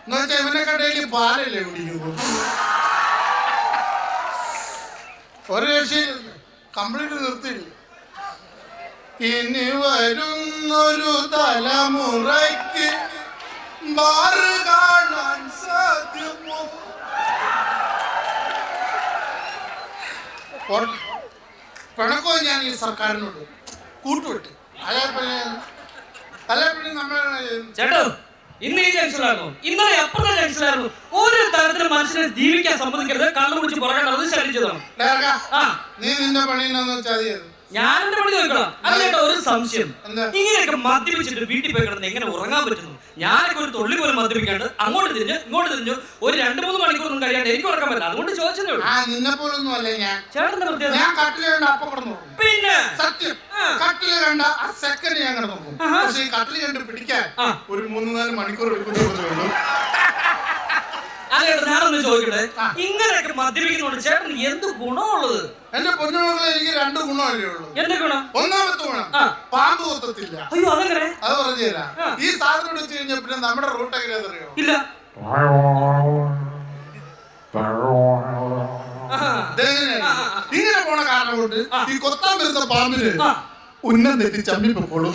എന്നുവെച്ചാൽ ഇവനൊക്കെ ഡെയിലി പാലല്ലേ കുടിക്കുന്നു. ഒരു രക്ഷയിൽ കംപ്ലീറ്റ് നിർത്തിയില്ല. ഇനി വരുന്നൊരു തലമുറയ്ക്ക് ബാറ് കാണാൻ സാധ്യമോ? പിണക്കോ ഞാൻ ഈ സർക്കാരിനോട് കൂട്ടുവിട്ട് ചേട്ടോ ഇന്ന് ഈ ജംഗ്ഷനിലായിരുന്നു, ഇന്നലെ അപ്പുറത്തെ ജംഗ്ഷനിലായിരുന്നു. ഒരു തരത്തിലും മനുഷ്യനെ ജീവിക്കാൻ സമ്മതിക്കരുത്. കള്ളു കുടിച്ച് പുറകെ ശല്യം. നീ നിന്റെ പണി എന്താന്ന് വെച്ചാൽ ഞാൻ എന്റെ പണി നോക്കണം. അതിലേട്ടോ ഒരു സംശയം, ഇങ്ങനെയൊക്കെ മദ്യപിച്ചിട്ട് വീട്ടിൽ പോയി കിടന്ന് എങ്ങനെ ഉറങ്ങാൻ പറ്റുന്നു? ഞാനൊക്കെ ഒരു തൊള്ളി പോലും മദ്യപിക്കാണ്ട് അങ്ങോട്ട് തിരിഞ്ഞു ഇങ്ങോട്ട് തിരിഞ്ഞു ഒരു 2-3 മണിക്കൂറൊന്നും കഴിയാണ്ട് എനിക്ക് ഉറക്കാൻ പറ്റില്ല. അതുകൊണ്ട് ചോദിച്ചതേ ഉള്ളൂ. നിന്നെ പോലൊന്നും അല്ലേ ഞാൻ. ചേട്ടന്റെ പ്രത്യേകത ഞാൻ കട്ടില് കണ്ട അപ്പം കിടന്നു. പിന്നെ സത്യം കട്ടില് കണ്ട ആ സെക്കൻഡ് ഞാൻ കിടന്നു. പക്ഷെ ഈ കട്ടില് കണ്ട് പിടിക്കാൻ ഒരു 3-4 മണിക്കൂർ എടുക്കുന്നു. അതേട്ടോ ഞാനൊന്ന് ചോദിക്കട്ടെ, ഇങ്ങനെയൊക്കെ മദ്യപിക്കുന്നോണ്ട് ചേട്ടന് എന്ത് ഗുണമുള്ളത്? എന്റെ പൊന്നുമക്കളെ എനിക്ക് 2 ഗുണമല്ലേ ഉള്ളൂ. എന്ത് ഗുണം? ഒന്നാമത്തെ ഗുണം പാമ്പ് കൊത്തത്തില്ല. അയ്യോ അതെങ്ങനെ? അത് പറഞ്ഞു തരാം. ഈ സാധനം വെച്ച് കഴിഞ്ഞാൽ പിന്നെ നമ്മുടെ റൂട്ട് എങ്ങനെയാണെന്ന് അറിയോ? ഇല്ല. ഇങ്ങനെ പോണ കാരണം കൊണ്ട് ഈ കൊത്താൻ വരുന്ന പാമ്പിന് ഉന്നം തെറ്റി ചമ്മി പൊക്കോളൂ.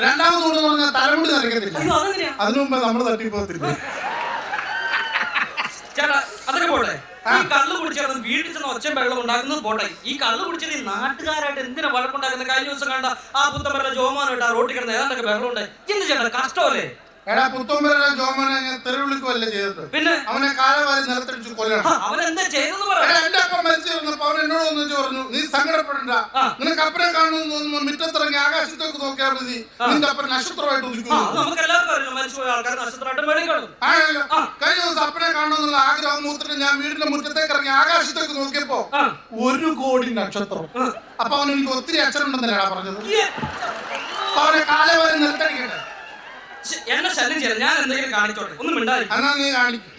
രണ്ടാമത് ഗുണം പറഞ്ഞാൽ തലമുടി നിറയ്ക്കത്തില്ല. അതിനു മുമ്പ് നമ്മൾ തട്ടിപ്പോകത്തില്ല. അതൊക്കെ പോട്ടെ, ഈ കള്ളു കുടിച്ചാൽ വീട്ടിൽ ചെന്ന് ഒച്ചയും വെള്ളം ഉണ്ടാക്കുന്നത് പോട്ടെ, ഈ കള്ളു കുടിച്ചാൽ ഈ നാട്ടുകാരായിട്ട് എന്തിനാ വഴക്കുണ്ടാക്കുന്ന? കഴിഞ്ഞ ദിവസം കണ്ട ആ പുത്തമ്പരുടെ ജോമാനായിട്ട് ആ റോട്ടിൽ കിടന്ന് ഏതാണ്ടൊക്കെ വെള്ളം ഉണ്ട്. എന്ത് ചേട്ടാ കഷ്ടമല്ലേ? എടാ പുത്തമ്പരുടെ ജോമാനെ ഞാൻ തെരുവിളിക്കുമല്ലേ ചെയ്തത്. പിന്നെ അവനെ കാലവാരി നിലത്തടിച്ച് കൊല്ലണം. അവനെന്താ ചെയ്തെന്ന് പറ. എന്റെ അപ്പം മരിച്ചു വന്നപ്പോ അവൻ എന്നോട് ഒന്നിച്ച് പറഞ്ഞു, നീ സങ്കടപ്പെടണ്ട, നിനക്ക് അപ്പനെ കാണുന്നു തോന്നുമ്പോ മുറ്റത്തിറങ്ങി ആകാശത്തേക്ക് നോക്കിയാൽ മതി, നിന്റെ അപ്പൻ നക്ഷത്രമായിട്ട് ഉദിക്കുന്നു. ആണല്ലോ. കഴിഞ്ഞ ദിവസം അപ്പനെ കാണണമെന്നുള്ള ആഗ്രഹം മൂത്തിട്ട് ഞാൻ വീടിന്റെ മുറ്റത്തേക്ക് ഇറങ്ങി ആകാശത്തേക്ക് നോക്കിയപ്പോ 1 കോടി നക്ഷത്രം. അപ്പൊ അവൻ എനിക്ക് ഒത്തിരി അച്ഛനുണ്ടെന്നല്ലേടാ പറഞ്ഞത്. അവനെ കാലവാരി നിലത്തടിക്കട്ടെ. എന്നെ ശല്യം ചെയ്യാൻ ഞാൻ എന്തെങ്കിലും കാണിച്ചോട്ടെ? ഒന്നും മിണ്ടാതി. നീ കാണിക്കും.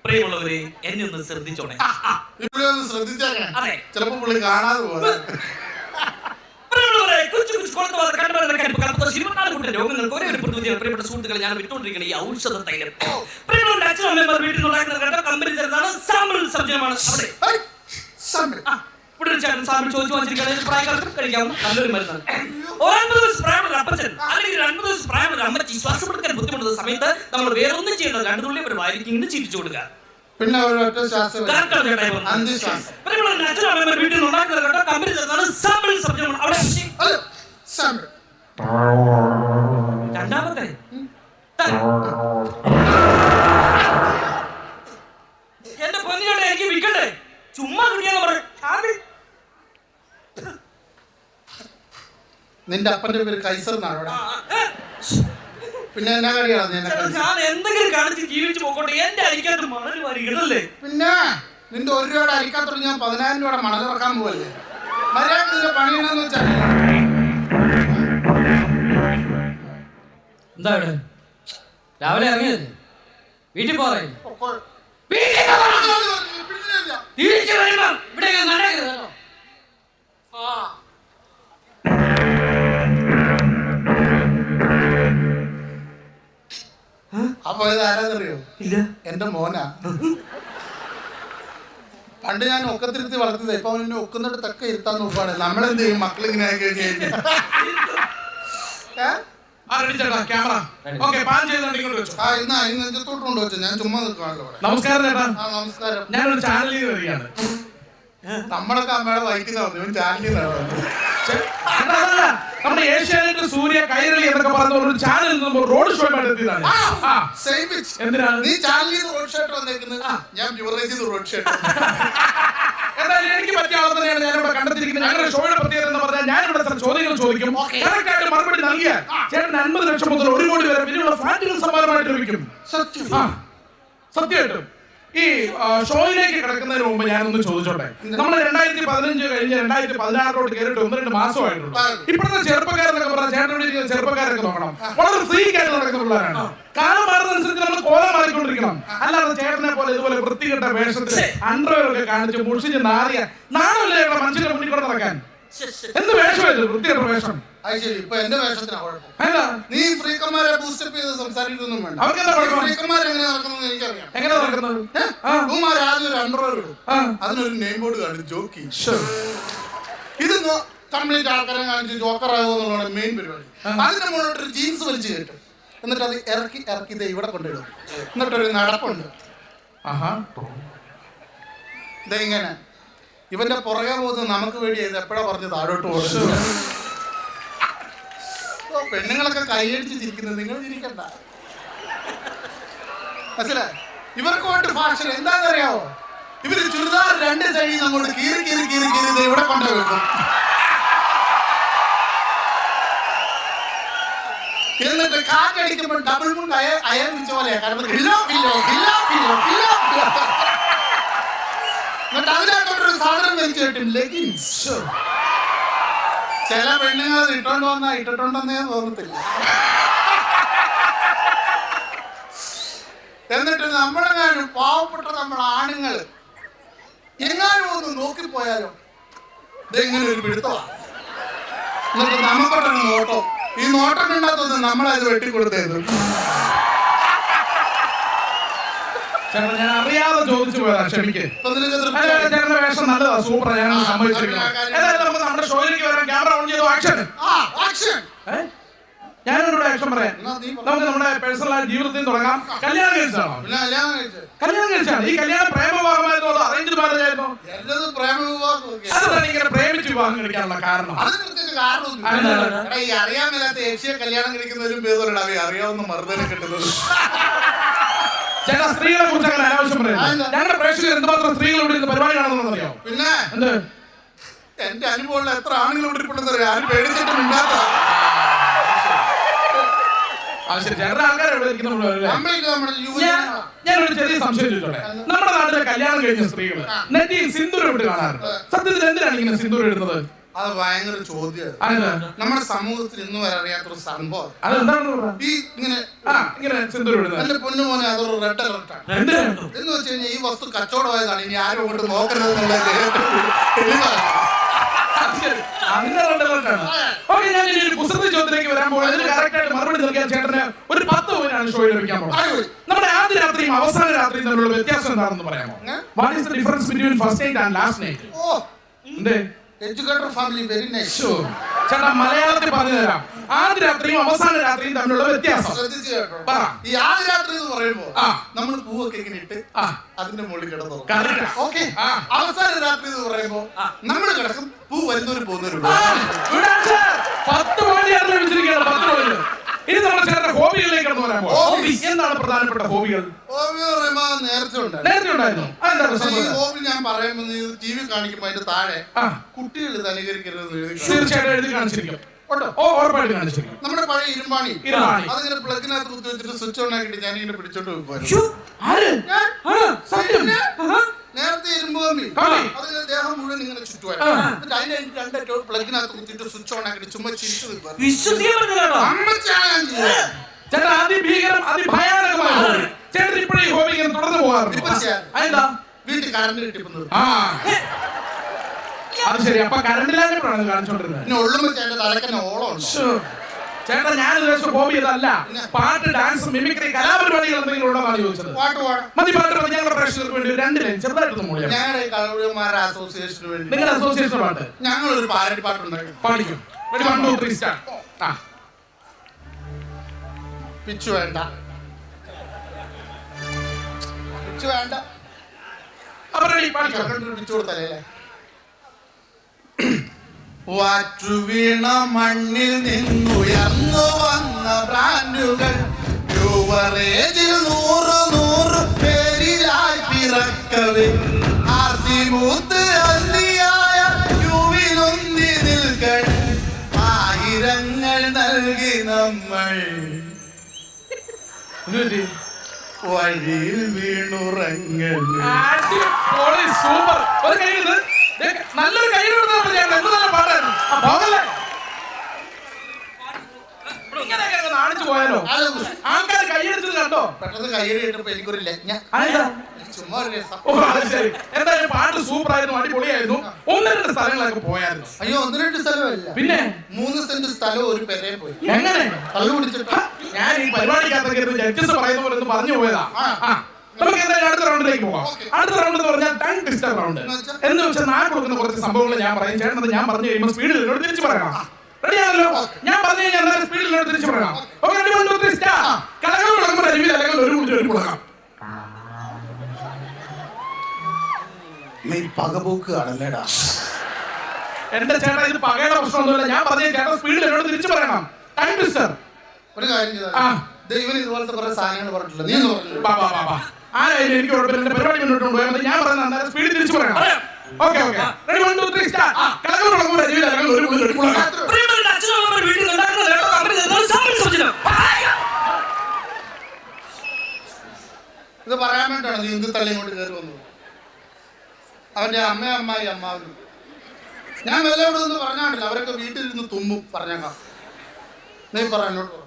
പ്രിയമുള്ളവരെ എന്നെ ഒന്ന് ശ്രദ്ധിച്ചോണേ. ശ്രദ്ധിച്ചേക്കണേ. അതെ, ചിലപ്പോ പുള്ളി കാണാതെ പോലെ. രോഗങ്ങൾക്ക് ഒരേ ഒരു പ്രതിവിധിയാണ് പ്രിയപ്പെട്ട സുഹൃത്തുക്കളെ ഞാൻ വിട്ടുകൊണ്ടിരിക്കുന്നത് ഈ ഔഷധ തൈലം. പ്രിയപ്പെട്ട അച്ഛനമ്മമാർ വീട്ടിൽ ഉണ്ടാക്കുന്ന കമ്പനി തരുന്നതാണ് സാമ്പിൾ സബ്ജമാണ്. അവിടെ സാമ്പിൾ ചോദിച്ചു വാങ്ങിച്ചിരിക്കുകയാണെങ്കിൽ പ്രായക്കാർക്ക് കഴിക്കാവുന്ന നല്ലൊരു മരുന്നാണ്. 9 ദിവസം പ്രായമുള്ള അപ്പച്ചൻ അല്ലെങ്കിൽ 2 ദിവസം പ്രായമുള്ള അമ്മച്ചി ശ്വാസമെടുക്കാൻ ബുദ്ധിമുട്ടുന്ന സമയത്ത് നമ്മൾ വേറെ ഒന്നും ചെയ്യേണ്ടത് 2 തുള്ളി ഒരു വായിലേക്ക് ഇങ്ങനെ ചിരിച്ചു കൊടുക്കുക. പിന്നെ വീട്ടിൽ ഉണ്ടാക്കുന്ന കമ്പനി തരുന്നതാണ് സാമ്പിൾ സബ്ജമാണ്. അവിടെ രണ്ടാമത്തെ എന്റെ പൊന്നിയോടെ എനിക്ക് വിൽക്കണ്ടേ? ചുമ്മാ കിട്ടിയാന്ന് പറഞ്ഞു. നിന്റെ അപ്പന്റെ പേര് കൈസർ എന്നാണ്. പിന്നെ എന്നാ കഴിയാണ്? ഞാൻ എന്തെങ്കിലും കാണിച്ച് ജീവിച്ചു പോകട്ടെ. എന്റെ അരിക്കാത്ത മണൽ വാരികളല്ലേ? പിന്നെ നിന്റെ 1 രൂപയുടെ അരിക്കാത്ത ഞാൻ 10,000 രൂപയുടെ മണൽ ഇറക്കാൻ പോവല്ലേ? മര്യാദ നിന്റെ പണിയണമെന്ന് വെച്ചാൽ എന്താ ഇവിടെ രാവിലെ ഇറങ്ങിയത്? വീട്ടിൽ പോറേ തിരിച്ചു വരുമ്പോ ഇവിടെ നടക്കരുതല്ലോ. അപ്പൊ ഇത് ആരാന്നറിയോ? ഇല്ല, എന്റെ മോനാ. പണ്ട് ഞാൻ ഒക്കത്തിരുത്തി വളർത്തിയത്. ഇപ്പൊ അവനെ ഒക്കുന്നിടത്തൊക്കെ ഇരുത്താൻ നോക്കുകയാണ്. നമ്മളെന്ത് ചെയ്യും? മക്കളിങ്ങനെ ആയി കഴിഞ്ഞ് കഴിഞ്ഞാൽ ഞാൻ ചുമ്മാ നിൽക്കുകയാണല്ലോ. നമസ്കാരം ചേട്ടാ. നമസ്കാരം. ഞാനൊരു ചാനലിൽ നിന്ന് വരികയാണ്. നമ്മളൊക്കെ അമ്മയുടെ വൈക്കുന്ന ചാനലിൽ നമ്മുടെ ഏഷ്യാനെറ്റ് സൂര്യ കൈരളി എന്നൊക്കെ പറഞ്ഞ ഒരു ചാനലിൽ നിന്ന് റോഡ് ഷോ നടത്തിയതാണ്. എന്തിനാണ് നീ ചാനലിൽ റോഡ് ഷോട്ട് വന്നേക്കുന്നത്? ഞാൻ ബ്യൂറേജിൽ റോഡ് ഷോട്ട്. എന്തായാലും എനിക്ക് പറ്റിയ ആളെ തന്നെയാണ് ഞാനിവിടെ കണ്ടെത്തിയിരിക്കുന്നത്. ഞങ്ങളുടെ ഷോയുടെ പ്രത്യേകത എന്ന് പറഞ്ഞാൽ ഞാനിവിടെ ചോദ്യങ്ങൾ ചോദിക്കും, കറക്റ്റായിട്ട് മറുപടി നൽകിയാൽ ചേട്ടൻ 50 ലക്ഷം മുതൽ 1 കോടി വരെ വിലയുള്ള ഫ്ലാറ്റുകൾ സമ്മാനമായിട്ട് ലഭിക്കും. സത്യമായിട്ടും ഈ ഷോയിലേക്ക് കിടക്കുന്നതിന് മുമ്പ് ഞാനൊന്ന് ചോദിച്ചോട്ടെ, നമ്മൾ 2015 കഴിഞ്ഞ് 2016 കയറിയിട്ട് 1-2 മാസമായിട്ടുള്ളൂ. ഇപ്പോഴത്തെ ചെറുപ്പക്കാരെന്നൊക്കെ പറഞ്ഞാൽ ചേട്ടനോട് ചെറുപ്പക്കാരൊക്കെ നോക്കണം, വളരെ ഫ്രീക്കായിട്ട് നടക്കുന്ന പിള്ളേരാണ്. കാലം മാറുന്നതനുസരിച്ച് നമ്മൾ കോലം മാറിക്കൊണ്ടിരിക്കണം. അല്ലാതെ ചേട്ടനെ പോലെ ഇതുപോലെ വൃത്തികെട്ട വേഷത്തിൽ അണ്ടർവെയർ ഒക്കെ കാണിച്ച് മുഷിഞ്ഞ് നാറിയ നാണല്ലേ മനുഷ്യരുടെ മുന്നിൽ കൂടെ നടക്കാൻ? എന്ത് വേഷമായിരുന്നു വൃത്തിയുടെ വേഷം? അത് ശരി, ഇപ്പൊ എന്റെ വേഷത്തിനാ കുഴപ്പം. എന്താ നീ ഫ്രീക്കന്മാരെ ബൂസ്റ്റപ്പ് ചെയ്ത് സംസാരിക്കൊന്നും വേണ്ട. അവർക്കെന്താ കുഴപ്പം? ഫ്രീക്കന്മാർ എങ്ങനെ നടക്കുന്നത് എനിക്കറിയാം. എങ്ങനെ നടക്കുന്നത്? ഇവന്മാർ ആദ്യം ഒരു അണ്ടർവെയർ ഇടും, അതിനൊരു നെയിം ബോർഡ് കാണും ജോക്കി. ഇത് കംപ്ലീറ്റ് ആൾക്കാരെ കാണിച്ച് ജോക്കറാകുമെന്നുള്ളതാണ് മെയിൻ പരിപാടി. അതിന്റെ മുകളിലോട്ടൊരു ജീൻസ് വലിച്ചു കയറ്റും, എന്നിട്ട് അത് ഇറക്കി ഇറക്കി ഇത് ഇവിടെ കൊണ്ടിടും, എന്നിട്ടൊരു നടപ്പുണ്ട്. ഇതെങ്ങനെ ഇവന്റെ പുറകെ പോകുന്നത് നമുക്ക് വേണ്ടി ചെയ്ത് എപ്പോഴാ പറഞ്ഞ് താഴോട്ട് പോകുന്നത്. പെണ്ണുങ്ങളൊക്കെ കൈയടിച്ച് ചിരിക്കുന്നത് നിങ്ങൾ ചിരിക്കണ്ട, മനസ്സിലായി? ഇവർക്ക് വേണ്ടി ഫാഷൻ എന്താണെന്നറിയാവോ? ഇവര് ചുരിദാർ രണ്ട് സൈഡിൽ അങ്ങോട്ട് കീറി കീറി കീറി കീറി ഇവിടെ കൊണ്ടുവെക്കും, എന്നിട്ട് കാറ്റടിക്കുമ്പോൾ ഡബിൾ മുണ്ട് അയൽ വെച്ച പോലെയാ. കാരണം എന്നിട്ട് അതിനകത്തോട്ടൊരു സാധനം വെച്ച് കിട്ടും, ലെഗിൻസ്. ചില പെണ്ണുങ്ങൾ ഇട്ടോണ്ട് വന്നാ ഇട്ടിട്ടുണ്ടെന്നേ തോന്നത്തില്ല. എന്നിട്ട് നമ്മളെങ്ങാനും പാവപ്പെട്ട നമ്മൾ ആണുങ്ങൾ എങ്ങാനും ഒന്ന് നോക്കിപ്പോയാലോ, ഇതെങ്ങനെ ഒരു പിടുത്തമാണ്. എന്നിട്ട് നമുക്കൊരു നോട്ടം, ഈ നോട്ടം കണ്ടാത്തൊന്ന് നമ്മളത് വെട്ടിക്കൊടുത്തേത്. ഞാൻ അറിയാതെ ചോദിച്ചു പോയതാ, ക്ഷമിക്ക്. ചേട്ടന്റെ വേഷം നല്ലതാ, സൂപ്പർ, ഞാൻ സമ്മതിച്ചിരിക്കുന്നു. ഏതായാലും നമുക്ക് നമ്മുടെ ഷോയിലേക്ക് വരാൻ. ക്യാമറ ഓൺ ചെയ്തു, ആക്ഷൻ. ഞാനൊരു ആക്ഷൻ പറയാം. നമുക്ക് നമ്മുടെ പേഴ്സണൽ ജീവിതത്തിൽ തുടങ്ങാം. കല്യാണം കഴിച്ചാണോ? കല്യാണം കഴിച്ചാണ്. ഈ കല്യാണം പ്രേമവിവാഹമായിരുന്നോ അതോ അറേഞ്ച് മാരേജ് ആയിരുന്നോ? അതാണ് ഇങ്ങനെ പ്രേമിച്ച് വിവാഹം കഴിക്കാനുള്ള കാരണം. അറിയാൻ മേലാത്ത ഏഷ്യ കല്യാണം കഴിക്കുന്നതിലും ഭേദമല്ല അറിയാവുന്ന മർദ്ദനം കിട്ടുന്നത്. ചേട്ടാ, സ്ത്രീകളെ കുറിച്ച് അങ്ങനെ അനാവശ്യം പറയുന്നത്. ഞങ്ങളുടെ പ്രേക്ഷകർ എന്തുമാത്രം സ്ത്രീകൾ ഇവിടെ ഇരുന്ന് പരിപാടി കാണുന്നുണ്ടെന്ന് അറിയാം. പിന്നെ എന്റെ അനുഭവമുള്ള എത്ര ആണുങ്ങൾ ഇവിടെ ഇരിപ്പുണ്ടെന്ന് ആരും പേടിച്ചിട്ടും ഇല്ലാത്ത. ഞാനൊരു ചെറിയ സംശയം ചോദിച്ചോട്ടെ. നമ്മുടെ നാട്ടിലെ കല്യാണം കഴിഞ്ഞ സ്ത്രീകള് നെറ്റിയിൽ സിന്ദൂരം ഇട്ട് കാണാറുണ്ട്. സത്യത്തിൽ എന്തിനാണ് ഇങ്ങനെ സിന്ദൂരം ഇടുന്നത്? അത് ഭയങ്കര ചോദ്യമാണ്. നമ്മുടെ സമൂഹത്തിൽ ഇന്ന് വരെ അറിയാത്തൊരു സംഭവം. ഈ ഇങ്ങനെ സിന്ദൂരം ഇടുന്നത് എന്റെ പൊന്നു മോനെ അതൊരു റെഡ് അലർട്ടാണ്. എന്ന് വെച്ച് കഴിഞ്ഞാൽ ഈ വസ്തു കച്ചവടമായതാണ്, ഇനി ആരും അങ്ങോട്ട് നോക്കരുത് എന്നുള്ളത്. കുസൃതി ചോദ്യത്തിലേക്ക് വരാൻ പോകുന്നത് കറക്റ്റായിട്ട് മറുപടി നൽകിയ ചേട്ടന് ഒരു 10 പോയിന്റാണ് ഷോയിൽ വെക്കാൻ പോകുന്നത്. നമ്മുടെ ആദ്യ രാത്രിയും അവസാന രാത്രിയും തമ്മിലുള്ള വ്യത്യാസം എന്താണെന്ന് പറയാമോ? What is the difference between first night and last night? എന്തേ എഡ്യൂക്കേറ്റഡ് ഫാമിലി, വെരി നൈസ്. ചേട്ടാ, മലയാളത്തിൽ പറഞ്ഞു തരാം. ആദ്യ രാത്രിയും അവസാന രാത്രിയും തമ്മിലുള്ള വ്യത്യാസം ശ്രദ്ധിച്ചു കേട്ടോ. ഈ ആദ്യ രാത്രി എന്ന് പറയുമ്പോ നമ്മൾ പൂവൊക്കെ ഇങ്ങനെ ഇട്ട് അതിന്റെ മുകളിൽ കിടന്നു. ഓക്കെ. അവസാന രാത്രി എന്ന് പറയുമ്പോ നമ്മൾ കിടക്കും, പൂ വരുന്നവരും പോകുന്നവരും. 10 പോയിന്റ് ലഭിച്ചിരിക്കുകയാണ്, 10 പോയിന്റ്. ഇനി നമ്മൾ ചേട്ടന്റെ ഹോബികളിലേക്ക് കടന്നു വരാൻ പോകും. എന്താണ് പ്രധാനപ്പെട്ട ഹോബികൾ? ഹോബി പറയുമ്പോ നേരത്തെ ഉണ്ടായിരുന്നു. ഈ ഹോബി ഞാൻ പറയുമ്പോൾ TV കാണിക്കുമ്പോ അതിന്റെ താഴെ കുട്ടികൾ ഇത് അനുകരിക്കരുത്. തീർച്ചയായിട്ടും എഴുതി കാണിച്ചിരിക്കും. നമ്മുടെ പഴയ ഇരുമ്പാണി അതിങ്ങനെ പ്ലഗിനകത്ത് കുത്തി വെച്ചിട്ട് സ്വിച്ച് ഓൺ ആക്കിട്ട് ഞാൻ ഇങ്ങനെ പിടിച്ചോണ്ട് പോകും. നേരത്തെ ഇരുമ്പ് കമ്പി അതിന്റെ ദേഹം മുഴുവൻ ഇങ്ങനെ ചുറ്റുമായിരുന്നു. അതിന്റെ 2 പ്ലഗിനകത്ത് കുത്തിട്ട് സ്വിച്ച് ഓൺ ആക്കിട്ട് ചുമ്മാ ചിരിച്ചു നിൽക്കും. വീട്ടിൽ കറണ്ട് കിട്ടിപ്പോകുന്നത്. അത് ശരി. അപ്പൊ കറണ്ടില്ലാതെയാണ് കാണിച്ചോണ്ടിരുന്നത്. ചേട്ടാ, ഞാൻ ഹോബി ഇതല്ല. പാട്ട്, ഡാൻസ്, മിമിക്രി, കലാപരിപാടികൾ എന്തെങ്കിലും ഉണ്ടെന്നാണ് ചോദിച്ചത്. മതി, പാട്ട് മതി. ഞങ്ങളുടെ പ്രേക്ഷകർക്ക് വേണ്ടി 2 ലൈൻ ചെറുതായിട്ടൊന്ന് മൂളിയാ. നിങ്ങളുടെ അസോസിയേഷൻ പാട്ട് ഞങ്ങളൊരു പാരഡി പാട്ടുണ്ടാക്കി പാടിക്കും. 1 2 3 സ്റ്റാർട്ട്. പിച്ചു വേണ്ട, പിച്ചു വേണ്ട. പിച്ചു കൊടുത്തല്ലേ. വാറ്റുവീണ മണ്ണിൽ നിന്നുയർന്നു വന്ന ബ്രാൻഡുകൾ യുവറേജിൽ 100 പേരിലായി പിറക്കവേ ആർത്തിമൂത്ത് അന്തിയായ യുവിനൊന്നി നിൽക്കൺ ആയിരങ്ങൾ നൽകി നമ്മൾ വഴിയിൽ വീണുറങ്ങൾ. സൂപ്പർ. നല്ലൊരു കൈ പാടായിരുന്നു. കാണിച്ചു പോയാലോ? ആൾക്കാർ കൈയടിച്ചത് കണ്ടോ? പെട്ടെന്ന് കയ്യടി കിട്ടപ്പോ എനിക്കൊരു ലജ്ഞ. ചുമ്മാ ഒരു രസം. ഓ, അത് ശരി. എന്തായാലും പാട്ട് സൂപ്പർ ആയിരുന്നു, അടിപൊളിയായിരുന്നു. 1-2 സ്ഥലങ്ങളൊക്കെ പോയായിരുന്നു. അയ്യോ, 1-2 സ്ഥലമല്ല, പിന്നെ 3 സെന്റ് സ്ഥലവും ഒരു പെരയെ പോയി. എങ്ങനെ? കള്ളു കുടിച്ചിട്ട്. ഞാൻ ഈ പരിപാടിക്കകത്ത് ജഡ്ജസ് പറയുന്ന പോലെ ഒന്ന് പറഞ്ഞു പോയതാ. നമുക്ക് എന്തായാലും അടുത്ത റൗണ്ടിലേക്ക് പോകാം. അടുത്ത റൗണ്ട് എന്ന് പറഞ്ഞാൽ ടങ് ട്വിസ്റ്റർ റൗണ്ട്. എന്ന് വെച്ചാൽ നാളെ കൊടുക്കുന്ന കുറച്ച് സംഭവങ്ങൾ ഞാൻ പറയും. ചേട്ടൻ ഞാൻ പറഞ്ഞു കഴിയുമ്പോൾ സ്പീഡിൽ എന്നോട് തിരിച്ചു പറയണം. റെഡിയാണല്ലോ? ഞാൻ പറഞ്ഞു കഴിഞ്ഞാൽ സ്പീഡിൽ എന്നോട് തിരിച്ചു പറയണം. Okay, ready, 1, 2, 3 start. കലകൾ തുടങ്ങുമ്പോൾ രവി അല്ലെങ്കിൽ ഒരു കൊടുക്കാം. നീ പകപോക്ക് ആണല്ലേടാ. എന്റെ ചേട്ടാ, ഇത് പകയുടെ പ്രശ്നമൊന്നുമില്ല. ഞാൻ പറഞ്ഞ ചേട്ടാ സ്പീഡിൽ എന്നോട് തിരിച്ചു പറയണം. Tongue twister. ഒരു കാര്യം ചെയ്താൽ ദൈവം ഇതുപോലത്തെ കുറെ സാധനങ്ങൾ പറഞ്ഞിട്ടില്ല. നീ ആരായാലും എനിക്ക് കുഴപ്പമില്ല. എന്റെ പരിപാടി മുന്നോട്ട് കൊണ്ടുപോയാൽ ഞാൻ പറഞ്ഞ സ്പീഡിൽ തിരിച്ചു പറയണം. Okay okay, ready, 1, 2, 3 start. കലകൾ തുടങ്ങുമ്പോൾ രവി അല്ലെങ്കിൽ ഒരു കൊടുക്കാം. ഇത് പറയാൻ വേണ്ടിയാണ് നീ എന്ത് തള്ളി കൊണ്ട് കയറി വന്നത്. അവന്റെ അമ്മയും അമ്മായി അമ്മാവനും ഞാൻ വില ഇവിടെ നിന്ന് പറഞ്ഞാണ്ടില്ല. അവരൊക്കെ വീട്ടിലിരുന്ന് തുമ്മും. പറഞ്ഞേക്കാം. നീ പറ, എന്നോട് പറ.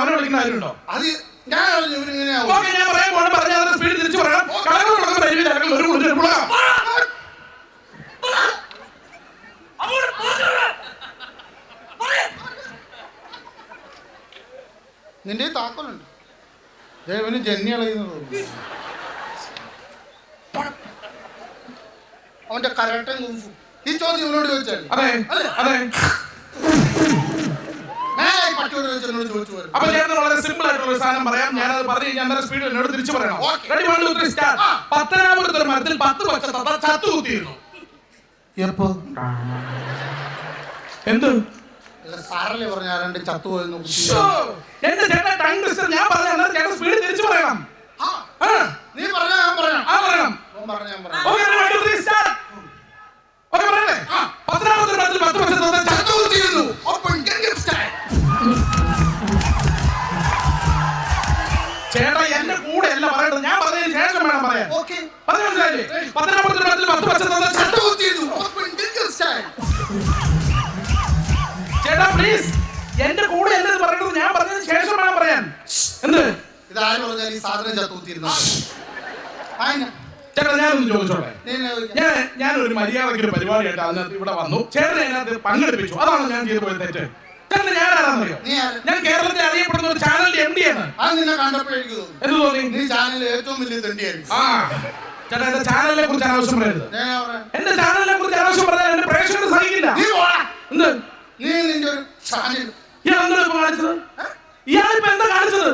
അവനെ വിളിക്കുന്ന കാര്യമുണ്ടോ? അത് ഞാൻ ഇവരിങ്ങനെയാവും. ഞാൻ പറയാൻ പോകണം, പറഞ്ഞാൽ സ്പീഡ് തിരിച്ചു പറയണം. കലകൾ തുടങ്ങുമ്പോൾ രവി അല്ലെങ്കിൽ ഒരു കൊടുക്കാം. നിന്റെ താക്കോലുണ്ട്. ദേവന് ജന്നി കളയുന്നത്. അവന്റെ കരാട്ടെ കുംഫു. ഈ ചോദ്യം ഇവനോട് ചോദിച്ചാൽ പട്ടിയോട് ചോദിച്ചോട് ചോദിച്ചു വരും. അപ്പൊ ഞാൻ വളരെ സിമ്പിൾ ആയിട്ടുള്ള ഒരു സാധനം പറയാം. ഞാനത് പറഞ്ഞു കഴിഞ്ഞാൽ സ്പീഡിൽ എന്നോട് തിരിച്ചു പറയണം. Ready, 1, 2, 3 start. 10ാമത്തെ ഒരു മരത്തിൽ 10 പച്ച തത്ത ചത്തു കുത്തിയിരുന്നു. എപ്പോ? എന്ത് സാറല്ലേ പറഞ്ഞ ആരാണ്ട് ചത്തുപോയെന്ന്. എന്റെ ചേട്ടാ, ടങ് ട്വിസ്റ്റർ ഞാൻ പറഞ്ഞാൽ ചേട്ടൻ സ്പീഡിൽ തിരിച്ചു പറയണം. നീ പറഞ്ഞാ ഞാൻ പറയണം. പറയണം. Okay, 1, 2, 3 start. ഓക്കേ, പറയണേ. 10ാമത്തെ ഒരു മരത്തിൽ 10 പച്ച തത്ത ചത്തു കുത്തിയിരുന്നു. ചേട്ടാ, എന്റെ കൂടെ അല്ല പറയണ്ടത്, ഞാൻ പറഞ്ഞതിന് ശേഷം വേണം പറയാൻ. പറഞ്ഞു മനസ്സിലായില്ലേ? 10ാമത്തെ ഒരു മരത്തിൽ 10 പച്ച തത്ത ചത്തു കുത്തിയിരുന്നു. ചേട്ടാ പ്ലീസ്, എന്റെ കൂടെ അല്ലത് പറയുന്നത്, ഞാൻ പറഞ്ഞതിന് ശേഷം വേണം പറയാൻ. എന്ത് ഇതാരും പറഞ്ഞാൽ ഈ സാധനം ചത്തുകുത്തിയിരുന്നു. ചേട്ടാ, ഞാനൊന്ന് ചോദിച്ചോട്ടെ. ഞാനൊരു മര്യാദയ്ക്ക് ഒരു പരിപാടിയായിട്ട് അതിനകത്ത് ഇവിടെ വന്നു. ചേട്ടനെ അതിനകത്ത് പങ്കെടുപ്പിച്ചു. അതാണ് ഞാൻ ചെയ്തു പോയ തെറ്റ്. ചേട്ടൻ ഞാനാണെന്നറിയോ? ഞാൻ കേരളത്തിൽ അറിയപ്പെടുന്ന ഒരു ചാനലിന്റെ MD ആണ്. അത് നിന്നെ കണ്ടപ്പോഴേക്ക് എന്ത് തോന്നി? നീ ചാനലിൽ ഏറ്റവും വലിയ തെണ്ടിയായിരിക്കും. ചേട്ടാ, എന്റെ ചാനലിനെ കുറിച്ച് അനാവശ്യം പറയരുത്. എന്റെ ചാനലിനെ കുറിച്ച് അനാവശ്യം പറഞ്ഞാൽ എന്റെ പ്രേക്ഷകർ സഹിക്കില്ല. എന്ത് നീ നിന്റെ ഒരു ചാനൽ ഇയാളെന്താ കാണിച്ചത്? ഇയാളിപ്പോ എന്താ കാണിച്ചത്?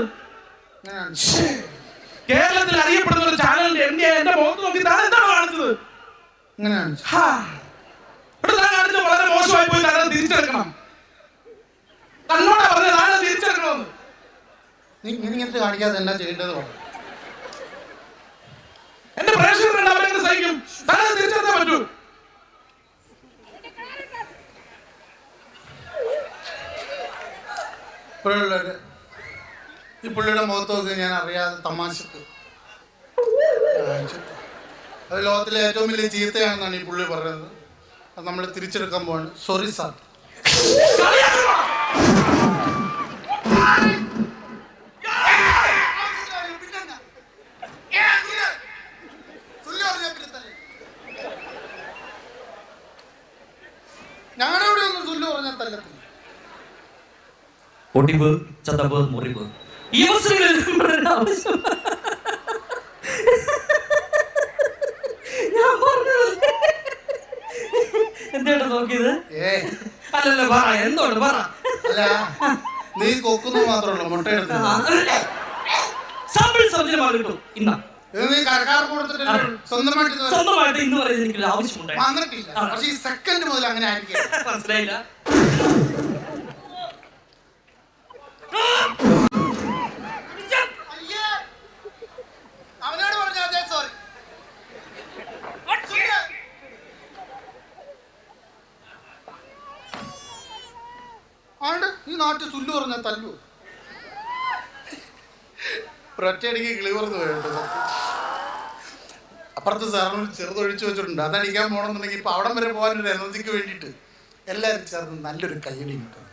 കേരളത്തിൽ അറിയപ്പെടുന്ന ഒരു ചാനലിന്റെ MD എന്റെ മുഖത്ത് നോക്കി താൻ എന്താണ് കാണിച്ചത്? കാണിച്ചത് വളരെ മോശമായി പോയി. താൻ തിരിച്ചെടുക്കണം. തന്നോടാ പറഞ്ഞത്, താൻ തിരിച്ചെടുക്കണമെന്ന്. നീ ഇങ്ങനത്തെ കാണിക്കാതെ എന്നാ ചെയ്യേണ്ടത്? എന്റെ പ്രേക്ഷകരുണ്ട്, അവരെങ്ങനെ സഹിക്കും? താൻ തിരിച്ചെടുത്താൻ പറ്റൂ. ഈ പുള്ളിയുടെ മുഖത്തൊക്കെ ഞാൻ അറിയാതെ തമാശക്ക് അത് ലോകത്തിലെ ഏറ്റവും വലിയ ചീത്തയാണെന്നാണ് ഈ പുള്ളി പറയുന്നത്. അത് നമ്മൾ തിരിച്ചെടുക്കാൻ പോവാണ്. Sorry sir. ഞങ്ങളുടെ ഇവിടെ ഒന്നും സുല്ലു പറഞ്ഞാൽ തല്ലത്തില്ല. ഒടിവ്, ചതവ്, മുറിവ്, ഈ അവസരങ്ങളിൽ എന്താണ് നോക്കിയത്? അല്ലല്ല, പറ, എന്തോട് പറ. അല്ല, നീ കൊക്കുന്നു മാത്രമല്ല, മുട്ടയെടുത്ത് സ്വന്തമായിട്ട് ഇന്ന് പറയുന്നത് എനിക്കൊരു ആവശ്യമുണ്ടായി. വന്നിട്ടില്ല. പക്ഷെ ഈ സെക്കൻഡ് മുതൽ അങ്ങനെ ആയിരിക്കും. മനസ്സിലായില്ല? അവനോട് പറഞ്ഞ അതെ സോറി. ആണ്ട് ഈ നാട്ടിൽ സുല്ലു പറഞ്ഞാൽ തല്ലു. ഒറ്റയടിക്ക് കിളിവർന്ന് പോയിട്ടുണ്ട്. അപ്പുറത്ത് സാറിന് ചെറുതൊഴിച്ചു വെച്ചിട്ടുണ്ട്. അതടിക്കാൻ പോകണമെന്നുണ്ടെങ്കിൽ ഇപ്പൊ അവിടം വരെ പോകാനൊരു എനർജിക്ക് വേണ്ടിയിട്ട് എല്ലാവരും ചേർന്ന് നല്ലൊരു കയ്യടി കിട്ടും.